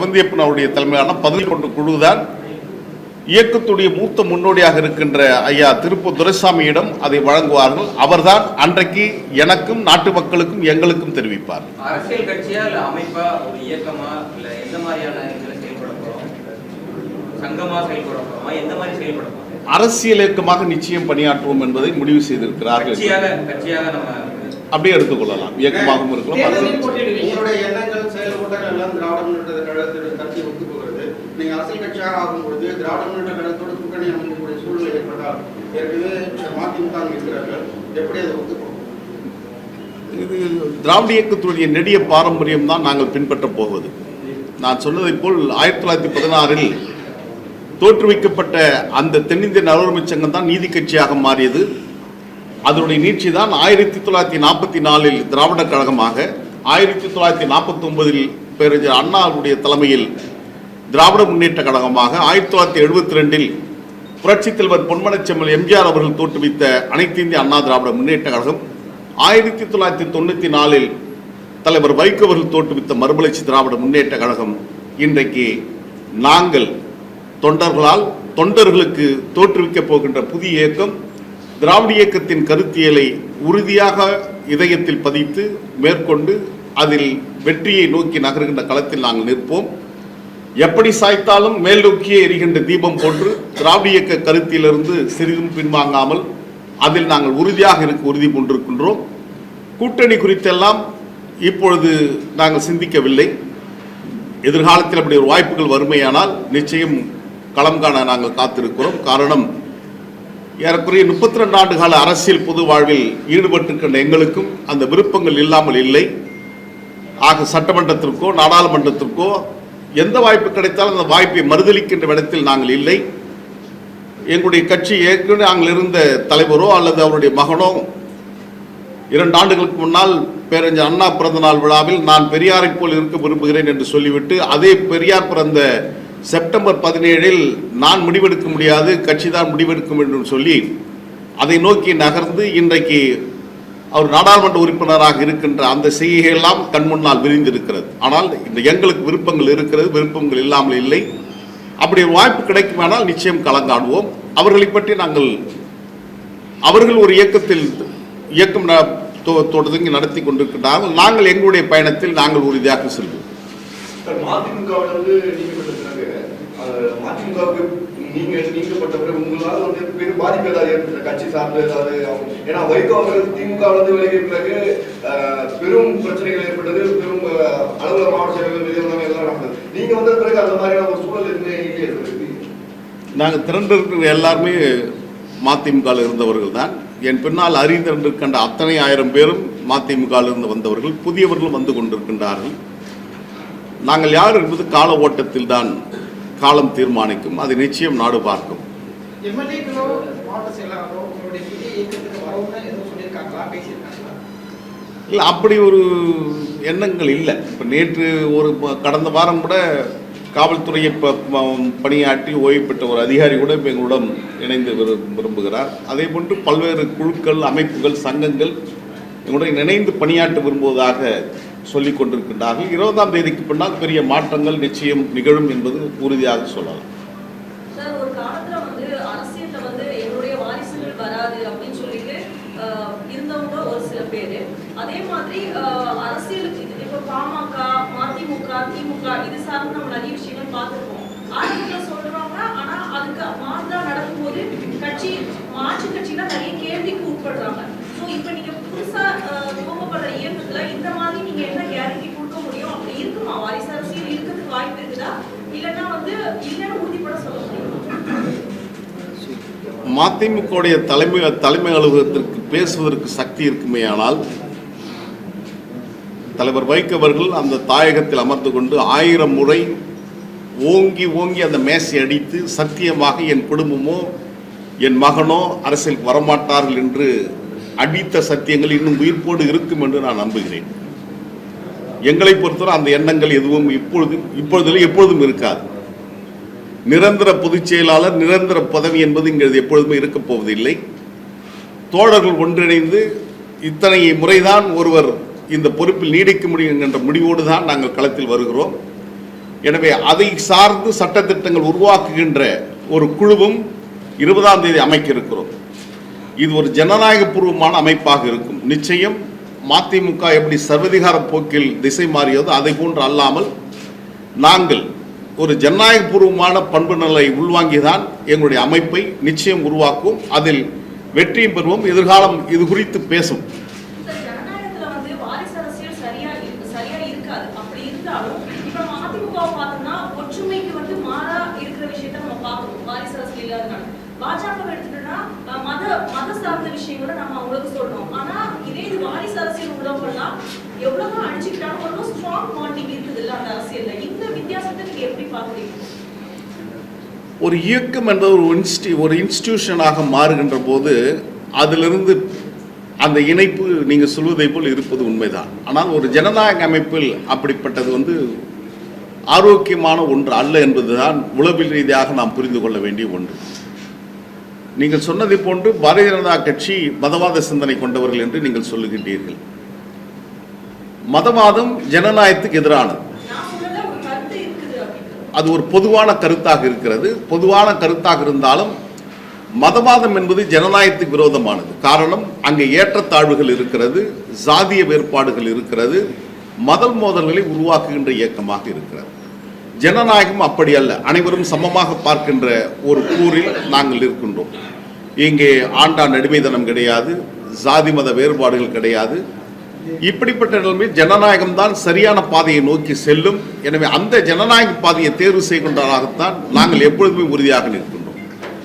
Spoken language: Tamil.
செவந்தியப்பன் அவருடைய தலைமையிலான 11 கொண்ட குழுதான் இயக்கத்துடைய மூத்த முன்னோடியாக இருக்கின்ற ஐயா திருப்பூர் துரைசாமியிடம் அதை வழங்குவார்கள். அவர்தான் அன்றைக்கு எனக்கும் நாட்டு மக்களுக்கும் எங்களுக்கும் தெரிவிப்பார். அரசியல் கட்சியா இல்ல அமைப்பா ஒரு இயக்கமா இல்ல எந்த மாதிரியான இதுல செயல்பட போறோம், சங்கமா செயல்பட போறோமா, எந்த மாதிரி செயல்பட போறோம்? அரசியல் இயக்கமாக நிச்சயம் பணியாற்றுவோம் என்பதை முடிவு செய்திருக்கிறார்கள். கட்சியாக நம்ம அப்படியே எடுத்துக்கொள்ளலாம். இயக்கமாகவும் இருக்கலாம். உங்களுடைய எண்ணங்கள் செயல்பாடுகள் எல்லாம் திராவிட முன்னேற்ற கழகத்தின் கட்சி ஒத்து போகிறது. நீங்க அரசியல் கட்சியாக ஆகும்பொழுது திராவிட முன்னேற்ற கழகத்தோடு கூட்டணி அமைக்கக்கூடிய சூழ்நிலை ஏற்பட்டால் ஏற்கனவே மதிமுக இருக்கிறார்கள், எப்படி அதை ஒத்து போகும்? இது திராவிட இயக்கத்துடைய நெடிய பாரம்பரியம் தான் நாங்கள் பின்பற்றப் போவது. நான் சொன்னதை போல் 1916 தோற்றுவிக்கப்பட்ட அந்த தென்னிந்திய நலவுரிமை சங்கம் தான் நீதி கட்சியாக மாறியது. அதனுடைய நீட்சி தான் 1944 திராவிட கழகமாக, 1949 பேரறிஞர் அண்ணாவுடைய தலைமையில் திராவிட முன்னேற்ற கழகமாக, 1972 புரட்சித் தலைவர் பொன்மனச்செம்மல் எம்ஜிஆர் அவர்கள் தோற்றுவித்த அனைத்து இந்திய அண்ணா திராவிட முன்னேற்ற கழகம், 1994 தலைவர் வைகோ அவர்கள் தோற்றுவித்த மறுமலர்ச்சி திராவிட முன்னேற்ற கழகம். இன்றைக்கு நாங்கள் தொண்டர்களுக்கு தோற்றுவிக்கப் போகின்ற புதிய இயக்கம் திராவிட இயக்கத்தின் கருத்தியலை உறுதியாக இதயத்தில் பதித்து மேற்கொண்டு அதில் வெற்றியை நோக்கி நகர்கின்ற களத்தில் நாங்கள் நிற்போம். எப்படி சாய்த்தாலும் மேல் நோக்கியே எரிகின்ற தீபம் போன்று திராவிட இயக்க கருத்திலிருந்து சிறிதும் பின்வாங்காமல் அதில் நாங்கள் உறுதியாக உறுதி கொண்டிருக்கின்றோம். கூட்டணி குறித்தெல்லாம் இப்பொழுது நாங்கள் சிந்திக்கவில்லை. எதிர்காலத்தில் அப்படி ஒரு வாய்ப்புகள் வறுமையானால் நிச்சயம் களம் காண நாங்கள் காத்திருக்கிறோம். காரணம், ஏறக்குறைய 32 ஆண்டு கால அரசியல் பொது வாழ்வில் ஈடுபட்டிருக்கின்ற எங்களுக்கும் அந்த விருப்பங்கள் இல்லாமல் இல்லை. ஆக சட்டமன்றத்திற்கோ நாடாளுமன்றத்திற்கோ எந்த வாய்ப்பு கிடைத்தாலும் அந்த வாய்ப்பை மறுதளிக்கின்ற இடத்தில் நாங்கள் இல்லை. எங்களுடைய கட்சி ஏற்கனவே நாங்கள் இருந்த தலைவரோ அல்லது அவருடைய மகனோ 2 ஆண்டுகளுக்கு முன்னால் பேரறிஞர் அண்ணா பிறந்த நாள் விழாவில் நான் பெரியாரை போல் இருக்க விரும்புகிறேன் என்று சொல்லிவிட்டு, அதே பெரியார் பிறந்த செப்டம்பர் 17 நான் முடிவெடுக்க முடியாது, கட்சி தான் முடிவெடுக்கும் என்று சொல்லி அதை நோக்கி நகர்ந்து இன்றைக்கு அவர் நாடாளுமன்ற உறுப்பினராக இருக்கின்ற அந்த செய்கையெல்லாம் கண் முன்னால் விரிந்திருக்கிறது. ஆனால் இந்த எங்களுக்கு விருப்பங்கள் இருக்கிறது, விருப்பங்கள் இல்லாமல் இல்லை. அப்படி ஒரு வாய்ப்பு கிடைக்குமானால் நிச்சயம் கலங்காடுவோம். அவர்களை பற்றி அவர்கள் ஒரு இயக்கம் தொடங்கி நடத்தி கொண்டிருக்கிறார்கள். நாங்கள் எங்களுடைய பயணத்தில் நாங்கள் உறுதியாக செல்வோம். மதிமுகவுக்கு நீக்கப்பட்ட பிறகு உங்களால் பெரும் பாதிப்பு ஏதாவது ஏற்பட்ட கட்சி சார்ந்து ஏதாவது? ஏன்னா வைகோ அவர்கள் திமுக விலகிய பிறகு பெரும் பிரச்சனைகள் ஏற்பட்டது, பெரும் அலுவலக மாவட்ட செயலர்கள் மீது எல்லாம் நடந்தது. நீங்க வந்த பிறகு அந்த மாதிரியான ஒரு சூழல் எதுவுமே ஏற்படுத்தி நாங்கள் திரண்டிருக்கிற எல்லாருமே மதிமுக இருந்தவர்கள் தான். என் பின்னால் அறிந்திருக்கின்ற அத்தனை 1000 பேரும் மதிமுக இருந்து வந்தவர்கள், புதியவர்களும் வந்து கொண்டிருக்கின்றார்கள். நாங்கள் யார் என்பது கால ஓட்டத்தில் தான் காலம் தீர்மானிக்கும். அதை நிச்சயம் நாடு பார்க்கும். இல்லை, அப்படி ஒரு எண்ணங்கள் இல்லை. இப்போ நேற்று கடந்த வாரம் கூட காவல்துறையை பணியாற்றி ஓய்வு பெற்ற ஒரு அதிகாரி கூட இப்போ எங்களுடன் இணைந்து விரும்புகிறார். அதே போன்று பல்வேறு குழுக்கள், அமைப்புகள், சங்கங்கள் எங்களுடன் இணைந்து பணியாற்ற விரும்புவதாக சொல்லிக் கொண்டிருக்கின்றார்கள். 20ஆம் தேதிக்கு பின்னால் பெரிய மாற்றங்கள் நிச்சயம் நிகழும் என்பது உறுதியாக சொல்லலாம். ஒரு காலத்துல அரசியல்ல எங்களுடைய வாரிசுகள் வராது அப்படின்னு சொல்லிட்டு இருந்தவங்க ஒரு சில பேரு. அதே மாதிரி அரசியலுக்கு இப்ப பாமக, மதிமுக, திமுக இது சார்ந்து நம்ம நிறைய விஷயங்கள் பார்த்துருக்கோம். ஆரம்பத்துல சொல்றாங்க, ஆனா அதுக்கு மாற்றா நடக்கும்போது மாற்று கட்சினா நிறைய கேள்விக்கு உட்படுறாங்க. இப்ப நீங்க புதுசா துவங்கப்படுற இயக்கத்துல இந்த மாதிரி நீங்க என்ன கேரண்டி கொடுக்க முடியும்? அப்படி இருக்குமா? வாரிசு அரசியல் இருக்கிறதுக்கு வாய்ப்பு இருக்குதா? இல்லைன்னா இல்லைன்னு உறுதிப்பட சொல்ல முடியுமா? மதிமுகவுடைய தலைமை அலுவலகத்திற்கு பேசுவதற்கு சக்தி இருக்குமே. ஆனால் தலைவர் வைகோ அவர்கள் அந்த தாயகத்தில் அமர்ந்து கொண்டு 1000 முறை ஓங்கி ஓங்கி அந்த மேசை அடித்து சத்தியமாக என் குடும்பமோ என் மகனோ அரசியலுக்கு வரமாட்டார்கள் என்று அடித்த சத்தியங்கள் இன்னும் உயிர்ப்போடு இருக்கும் என்று நான் நம்புகிறேன். எங்களை பொறுத்தவரை அந்த எண்ணங்கள் எதுவும் எப்பொழுதும் இருக்காது. நிரந்தர பொதுச் செயலாளர், நிரந்தர பதவி என்பது இங்கு எப்பொழுதுமே இருக்கப் போவதில்லை. தோழர்கள் ஒன்றிணைந்து இத்தனை முறைதான் ஒருவர் இந்த பொறுப்பில் நீடிக்க முடியும் என்ற முடிவோடு தான் நாங்கள் களத்தில் வருகிறோம். எனவே அதை சார்ந்து சட்டத்திட்டங்கள் உருவாக்குகின்ற ஒரு குழுவும் 20ஆம் தேதி அமைக்க இருக்கிறோம். இது ஒரு ஜனநாயகபூர்வமான அமைப்பாக இருக்கும். நிச்சயம் மதிமுக எப்படி சர்வதிகார போக்கில் திசை மாறியதோ அதை போன்று அல்லாமல் நாங்கள் ஒரு ஜனநாயகபூர்வமான பண்பு நிலை உள்வாங்கிதான் எங்களுடைய அமைப்பை நிச்சயம் உருவாக்கும். அதில் வெற்றியும் பெறுவோம். எதிர்காலம் இது குறித்து பேசும். ஜனநாயகத்துல வந்து வாரிசு அரசியல் சரியா இருக்காது. அப்படி இருந்தாலும் இப்ப மதிமுக பார்த்தோம்னா ஒற்றுமைக்கு வந்து மாறா இருக்கிற விஷயத்த நம்ம பார்க்கணும். வாரிசு அரசியல் இல்லாதனால பாஜக எடுத்துட்டோம்னா மத சார்ந்த விஷயங்களை நம்ம அவங்களுக்கு சொல்றோம். ஆனா இதே இது வாரிசு அரசியல் உள்ளவங்கலாம் எவ்வளவுதான் அடிச்சுக்கிட்டாலும் ஒரு ஸ்ட்ராங் பாண்டிங் இருக்குது இல்ல அந்த அரசியல்ல. இந்த வித்தியாசத்தை நீங்க எப்படி பாக்குறீங்க? ஒரு இயக்கம் என்ற ஒரு இன்ஸ்டிடியூஷனாக மாறுகின்ற போது அதிலிருந்து அந்த இணைப்பு நீங்கள் சொல்வதை போல் இருப்பது உண்மைதான். ஆனால் ஒரு ஜனநாயக அமைப்பில் அப்படிப்பட்டது வந்து ஆரோக்கியமான ஒன்று அல்ல என்பதுதான் உளவியல் ரீதியாக நாம் புரிந்து கொள்ள வேண்டிய ஒன்று. நீங்கள் சொன்னதை போன்று பாரதிய ஜனதா கட்சி மதவாத சிந்தனை கொண்டவர்கள் என்று நீங்கள் சொல்லுகின்றீர்கள். மதவாதம் ஜனநாயகத்துக்கு எதிரானது. அது ஒரு பொதுவான கருத்தாக இருக்கிறது. பொதுவான கருத்தாக இருந்தாலும் மதவாதம் என்பது ஜனநாயகத்துக்கு விரோதமானது. காரணம், அங்கே ஏற்றத்தாழ்வுகள் இருக்கிறது, சாதிய வேறுபாடுகள் இருக்கிறது, மதல் மோதல்களை உருவாக்குகின்ற இயக்கமாக இருக்கிறது. ஜனநாயகம் அப்படி அல்ல. அனைவரும் சமமாக பார்க்கின்ற ஒரு கூறில் நாங்கள் இருக்கின்றோம். இங்கே ஆண்டான் அடிமைத்தனம் கிடையாது, சாதி மத வேறுபாடுகள் கிடையாது. இப்படிப்பட்ட நிலைமையில் ஜனநாயகம் தான் சரியான பாதையை நோக்கி செல்லும். எனவே அந்த ஜனநாயக பாதையை தேர்வு செய்கின்றவர்களாகத்தான் நாங்கள் எப்பொழுதுமே உறுதியாக நிற்கிறோம்.